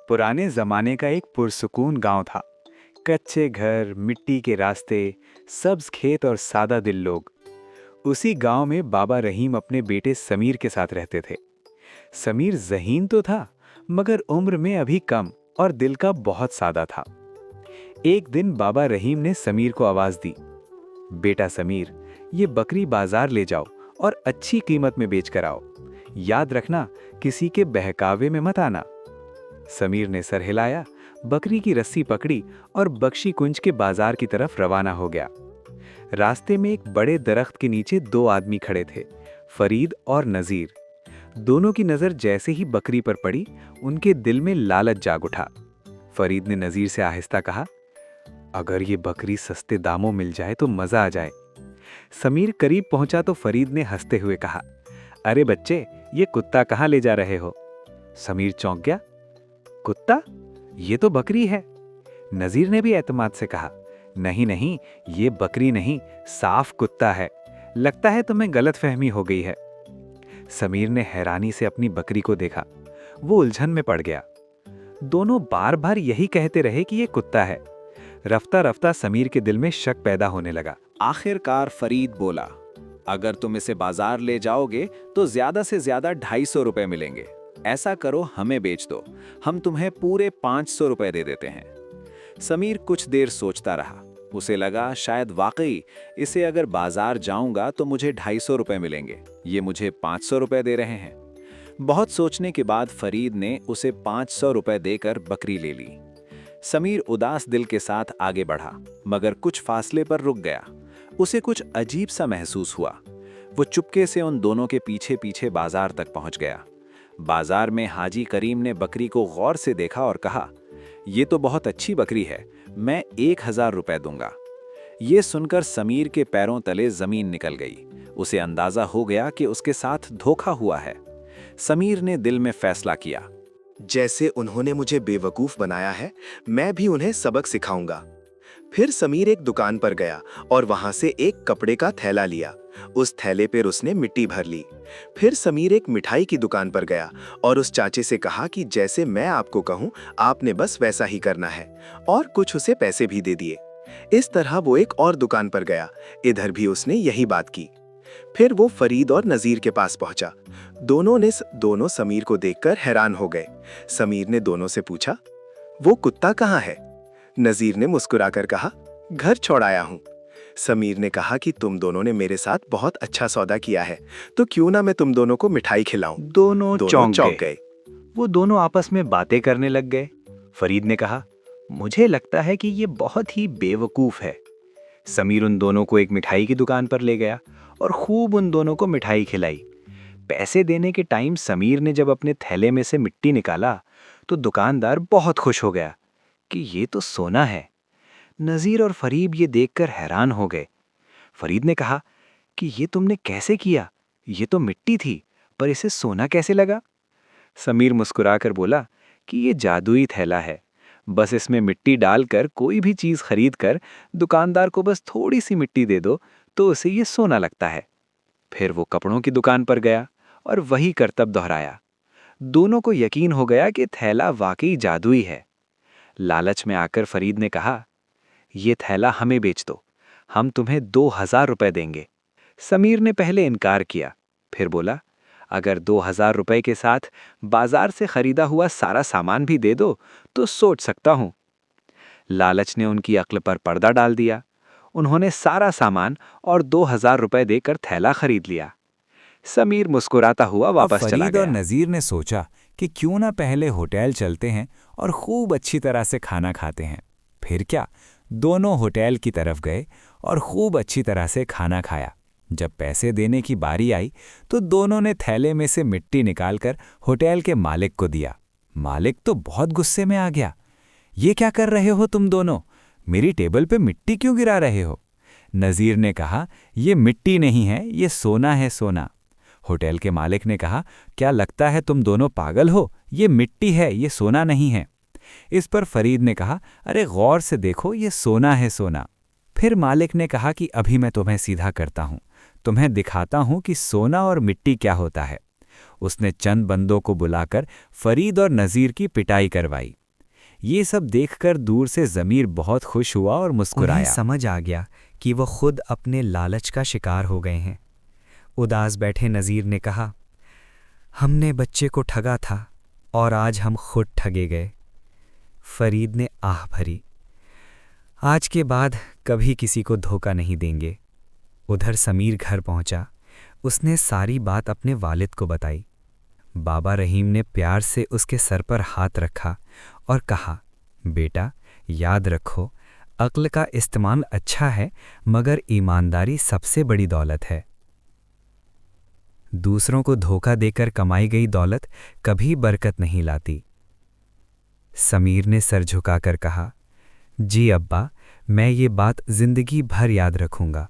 पुराने जमाने का एक पुरसुकून गांव था। कच्चे घर, मिट्टी के रास्ते, सब्ज खेत और सादा दिल लोग। उसी गांव में बाबा रहीम अपने बेटे समीर के साथ रहते थे। समीर ज़हीन तो था, मगर उम्र में अभी कम और दिल का बहुत सादा था। एक दिन बाबा रहीम ने समीर को आवाज दी, बेटा समीर, ये बकरी बाजार ले जाओ और अच्छी कीमत में बेच कर आओ। याद रखना, किसी के बहकावे में मत आना। समीर ने सर हिलाया, बकरी की रस्सी पकड़ी और बख्शी कुंज के बाजार की तरफ रवाना हो गया। रास्ते में एक बड़े दरख्त के नीचे दो आदमी खड़े थे, फरीद और नजीर। दोनों की नजर जैसे ही बकरी पर पड़ी, उनके दिल में लालच जाग उठा। फरीद ने नजीर से आहिस्ता कहा, अगर ये बकरी सस्ते दामों मिल जाए तो मजा आ जाए। समीर करीब पहुंचा तो फरीद ने हंसते हुए कहा, अरे बच्चे, ये कुत्ता कहाँ ले जा रहे हो? समीर चौंक गया, कुत्ता? ये तो बकरी है। नजीर ने भी एतमाद से कहा, नहीं नहीं, ये बकरी नहीं, साफ कुत्ता है। लगता है तुम्हें गलतफहमी हो गई है। समीर ने हैरानी से अपनी बकरी को देखा। वो उलझन में पड़ गया। दोनों बार बार यही कहते रहे कि ये कुत्ता है। रफ्ता रफ्ता समीर के दिल में शक पैदा होने लगा। आखिरकार फरीद बोला, अगर तुम इसे बाजार ले जाओगे तो ज्यादा से ज्यादा 250 रुपए मिलेंगे। ऐसा करो, हमें बेच दो, हम तुम्हें पूरे 500 रुपए दे देते हैं। समीर कुछ देर सोचता रहा। उसे लगा शायद वाकई इसे अगर बाजार जाऊंगा तो मुझे 250 रुपए मिलेंगे, ये मुझे 500 रुपए दे रहे हैं। बहुत सोचने के बाद फरीद ने उसे 500 रुपए देकर बकरी ले ली। समीर उदास दिल के साथ आगे बढ़ा, मगर कुछ फासले पर रुक गया। उसे कुछ अजीब सा महसूस हुआ। वो चुपके से उन दोनों के पीछे पीछे बाजार तक पहुंच गया। बाजार में हाजी करीम ने बकरी को गौर से देखा और कहा, ये तो बहुत अच्छी बकरी है, मैं 1000 रुपए दूंगा। ये सुनकर समीर के पैरों तले जमीन निकल गई। उसे अंदाजा हो गया कि उसके साथ धोखा हुआ है। समीर ने दिल में फैसला किया, जैसे उन्होंने मुझे बेवकूफ बनाया है, मैं भी उन्हें सबक सिखाऊंगा। फिर समीर एक दुकान पर गया और वहां से एक कपड़े का थैला लिया। उस थैले पर उसने मिट्टी भर ली। फिर समीर एक मिठाई की दुकान पर गया और उस चाचे से कहा कि जैसे मैं आपको कहूं, आपने बस वैसा ही करना है, और कुछ उसे पैसे भी दे दिए। इस तरह वो एक और दुकान पर गया। इधर भी उसने यही बात की। फिर वो फरीद और नजीर के पास पहुंचा। दोनों समीर को देखकर हैरान हो गए। समीर ने दोनों से पूछा, वो कुत्ता कहाँ है? नजीर ने मुस्कुराकर कहा, घर छोड़ाया हूं। समीर ने कहा कि तुम दोनों ने मेरे साथ बहुत अच्छा सौदा किया है, तो क्यों ना मैं तुम दोनों को मिठाई खिलाऊं। दोनों चौंक गए। वो दोनों आपस में बातें करने लग गए। फरीद ने कहा, मुझे लगता है कि ये बहुत ही बेवकूफ है। समीर उन दोनों को एक मिठाई की दुकान पर ले गया और खूब उन दोनों को मिठाई खिलाई। पैसे देने के टाइम समीर ने जब अपने थैले में से मिट्टी निकाला तो दुकानदार बहुत खुश हो गया कि ये तो सोना है। नजीर और फरीब ये देखकर हैरान हो गए। फरीद ने कहा कि ये तुमने कैसे किया? ये तो मिट्टी थी, पर इसे सोना कैसे लगा? समीर मुस्कुराकर बोला कि ये जादुई थैला है, बस इसमें मिट्टी डालकर कोई भी चीज खरीद कर दुकानदार को बस थोड़ी सी मिट्टी दे दो तो उसे ये सोना लगता है। फिर वो कपड़ों की दुकान पर गया और वही करतब दोहराया। दोनों को यकीन हो गया कि थैला वाकई जादुई है। लालच में आकर फरीद ने कहा, ये थैला हमें बेच दो, हम तुम्हें 2000 रुपए देंगे। समीर ने पहले इनकार किया, फिर बोला, अगर 2000 रुपए के साथ बाजार से खरीदा हुआ सारा सामान भी दे दो तो सोच सकता हूं। लालच ने उनकी अक्ल पर पर्दा डाल दिया। उन्होंने सारा सामान और 2000 रुपए देकर थैला खरीद लिया। समीर मुस्कुराता हुआ वापस चला गया। और नजीर ने सोचा कि क्यों ना पहले होटल चलते हैं और खूब अच्छी तरह से खाना खाते हैं। फिर क्या, दोनों होटल की तरफ गए और खूब अच्छी तरह से खाना खाया। जब पैसे देने की बारी आई तो दोनों ने थैले में से मिट्टी निकालकर होटल के मालिक को दिया। मालिक तो बहुत गुस्से में आ गया। ये क्या कर रहे हो तुम दोनों? मेरी टेबल पे मिट्टी क्यों गिरा रहे हो? नजीर ने कहा, ये मिट्टी नहीं है, ये सोना है, सोना। होटल के मालिक ने कहा, क्या लगता है तुम दोनों पागल हो? ये मिट्टी है, ये सोना नहीं है। इस पर फरीद ने कहा, अरे गौर से देखो, ये सोना है, सोना। फिर मालिक ने कहा कि अभी मैं तुम्हें सीधा करता हूं, तुम्हें दिखाता हूं कि सोना और मिट्टी क्या होता है। उसने चंद बंदों को बुलाकर फरीद और नज़ीर की पिटाई करवाई। ये सब देखकर दूर से ज़मीर बहुत खुश हुआ और उन्हें मुस्कुराया। समझ आ गया कि वो खुद अपने लालच का शिकार हो गए हैं। उदास बैठे नज़ीर ने कहा, हमने बच्चे को ठगा था और आज हम खुद ठगे गए। फरीद ने आह भरी, आज के बाद कभी किसी को धोखा नहीं देंगे। उधर समीर घर पहुंचा। उसने सारी बात अपने वालिद को बताई। बाबा रहीम ने प्यार से उसके सर पर हाथ रखा और कहा, बेटा याद रखो, अक्ल का इस्तेमाल अच्छा है मगर ईमानदारी सबसे बड़ी दौलत है। दूसरों को धोखा देकर कमाई गई दौलत कभी बरकत नहीं लाती। समीर ने सर झुकाकर कहा, जी अब्बा, मैं ये बात जिंदगी भर याद रखूंगा।